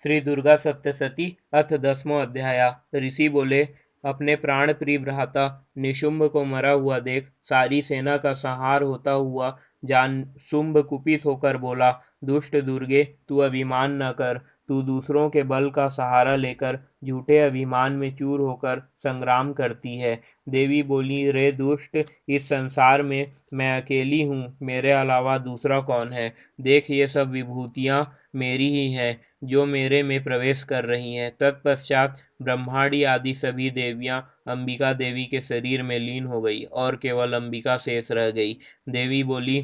श्री दुर्गा सप्तशती अथ 10वां अध्याय। ऋषि बोले, अपने प्राण प्रिय भ्राता निशुंभ को मरा हुआ देख सारी सेना का संहार होता हुआ जान शुंभ कुपित होकर बोला, दुष्ट दुर्गे, तू अभिमान न कर। तू दूसरों के बल का सहारा लेकर झूठे अभिमान में चूर होकर संग्राम करती है। देवी बोली, रे दुष्ट, इस संसार में मैं अकेली हूँ, मेरे अलावा दूसरा कौन है। देख, ये सब विभूतियाँ मेरी ही हैं जो मेरे में प्रवेश कर रही हैं। तत्पश्चात ब्रह्मांडी आदि सभी देवियां अंबिका देवी के शरीर में लीन हो गई और केवल अंबिका शेष रह गई। देवी बोली,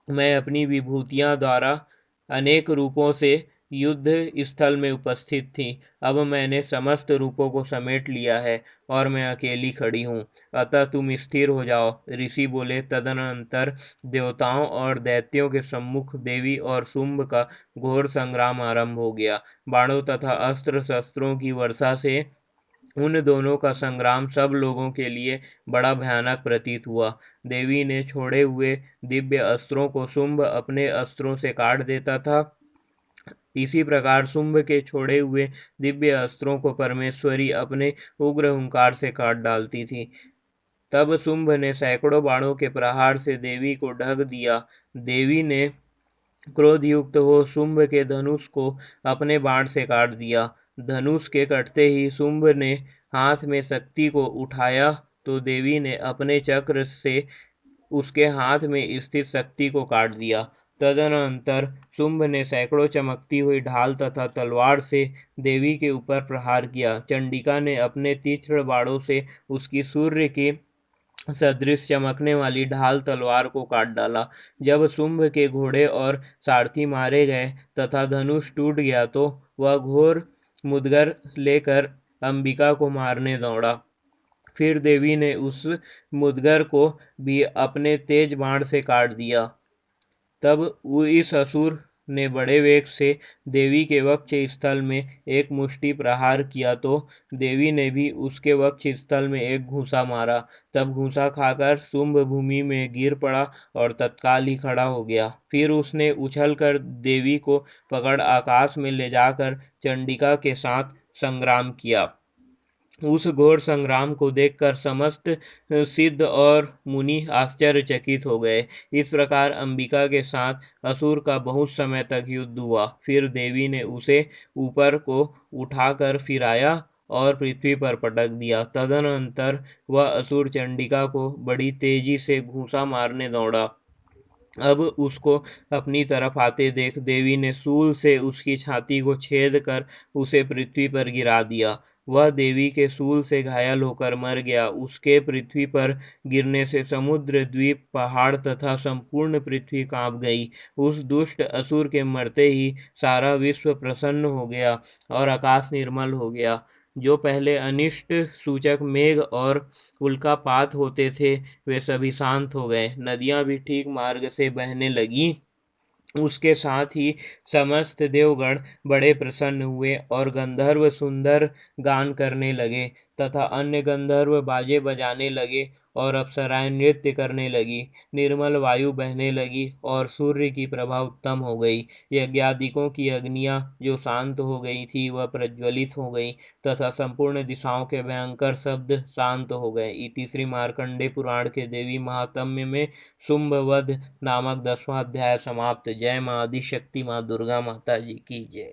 मैं अपनी विभूतियां द्वारा अनेक रूपों से युद्ध स्थल में उपस्थित थी। अब मैंने समस्त रूपों को समेट लिया है और मैं अकेली खड़ी हूँ, अतः तुम स्थिर हो जाओ। ऋषि बोले, तदनंतर देवताओं और दैत्यों के सम्मुख देवी और शुंभ का घोर संग्राम आरंभ हो गया। बाणों तथा अस्त्र शस्त्रों की वर्षा से उन दोनों का संग्राम सब लोगों के लिए बड़ा भयानक प्रतीत हुआ। देवी ने छोड़े हुए दिव्य अस्त्रों को शुंभ अपने अस्त्रों से काट देता था। इसी प्रकार शुंभ के छोड़े हुए दिव्य अस्त्रों को परमेश्वरी अपने उग्र हुंकार से काट डालती थी। तब शुंभ ने सैकड़ों बाणों के प्रहार से देवी को ढक दिया। देवी ने क्रोधयुक्त हो शुंभ के धनुष को अपने बाण से काट दिया। धनुष के कटते ही शुंभ ने हाथ में शक्ति को उठाया तो देवी ने अपने चक्र से उसके हाथ में स्थित शक्ति को काट दिया। तदनंतर शुंभ ने सैकड़ों चमकती हुई ढाल तथा तलवार से देवी के ऊपर प्रहार किया। चंडिका ने अपने तीक्ष्ण बाणों से उसकी सूर्य की सदृश चमकने वाली ढाल तलवार को काट डाला। जब शुंभ के घोड़े और सारथी मारे गए तथा धनुष टूट गया तो वह घोर मुदगर लेकर अंबिका को मारने दौड़ा। फिर देवी ने उस मुदगर को भी अपने तेज बाण से काट दिया। तब इस असुर ने बड़े वेग से देवी के वक्ष स्थल में एक मुष्टि प्रहार किया तो देवी ने भी उसके वक्ष स्थल में एक घूंसा मारा। तब घूंसा खाकर शुंभ भूमि में गिर पड़ा और तत्काल ही खड़ा हो गया। फिर उसने उछलकर देवी को पकड़ आकाश में ले जाकर चंडिका के साथ संग्राम किया। उस घोर संग्राम को देखकर समस्त सिद्ध और मुनि आश्चर्यचकित हो गए। इस प्रकार अंबिका के साथ असुर का बहुत समय तक युद्ध हुआ। फिर देवी ने उसे ऊपर को उठाकर फिराया और पृथ्वी पर पटक दिया। तदनंतर वह असुर चंडिका को बड़ी तेजी से घूंसा मारने दौड़ा। अब उसको अपनी तरफ आते देख देवी ने शूल से उसकी छाती को छेद कर उसे पृथ्वी पर गिरा दिया। वह देवी के शूल से घायल होकर मर गया। उसके पृथ्वी पर गिरने से समुद्र, द्वीप, पहाड़ तथा संपूर्ण पृथ्वी कांप गई। उस दुष्ट असुर के मरते ही सारा विश्व प्रसन्न हो गया और आकाश निर्मल हो गया। जो पहले अनिष्ट सूचक मेघ और उल्कापात होते थे वे सभी शांत हो गए। नदियां भी ठीक मार्ग से बहने लगी। उसके साथ ही समस्त देवगण बड़े प्रसन्न हुए और गंधर्व सुंदर गान करने लगे तथा अन्य गंधर्व बाजे बजाने लगे और अप्सराएं नृत्य करने लगी। निर्मल वायु बहने लगी और सूर्य की प्रभा उत्तम हो गई। यज्ञादिकों की अग्नियां जो शांत हो गई थी वह प्रज्वलित हो गई तथा संपूर्ण दिशाओं के भयंकर शब्द शांत हो गए। इति श्री मार्कंडे पुराण के देवी महात्म्य में शुंभ वध नामक 10वां अध्याय समाप्त। जय मां आदिशक्ति मां दुर्गा माता जी की जय।